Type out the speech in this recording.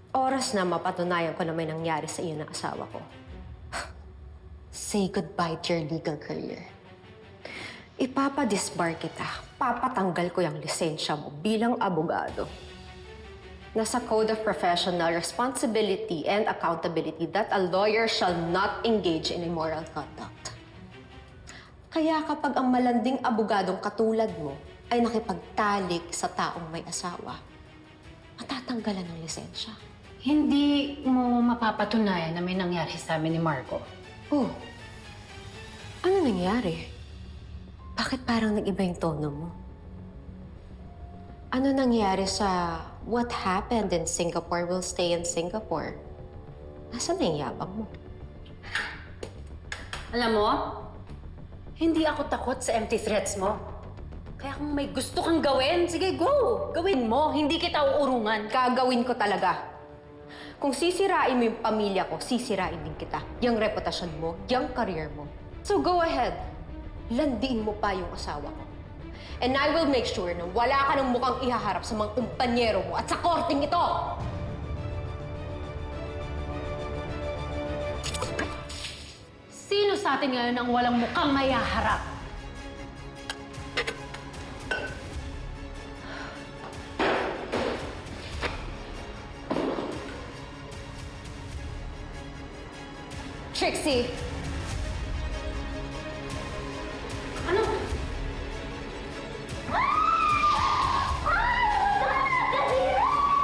Oras na mapatunayan ko na may nangyari sa iyo ng asawa ko. Say goodbye to your legal career. Ipapadisbar kita. Papatanggal ko yung lisensya mo bilang abogado. Nasa Code of Professional Responsibility and Accountability that a lawyer shall not engage in immoral conduct. Kaya kapag ang malanding abogadong katulad mo ay nakipagtalik sa taong may asawa, matatanggalan ng lisensya. Hindi mo mapapatunayan na may nangyari sa amin ni Marco. Oh, ano nangyari? Bakit parang nag-iba yung tono mo? Ano nangyari sa what happened in Singapore will stay in Singapore? Nasaan na yung yabang mo? Alam mo, hindi ako takot sa empty threats mo. Kaya kung may gusto kang gawin, sige, go! Gawin mo, hindi kita uurungan. Gagawin ko talaga. Kung sisirain mo yung pamilya ko, sisirain din kita. Yung reputasyon mo, yung career mo. So go ahead. Landiin mo pa yung asawa ko. And I will make sure na wala ka ng mukhang ihaharap sa mga kumpanyero mo at sa korting ito! Sino sa atin ngayon ang walang mukhang mayaharap? Trixie!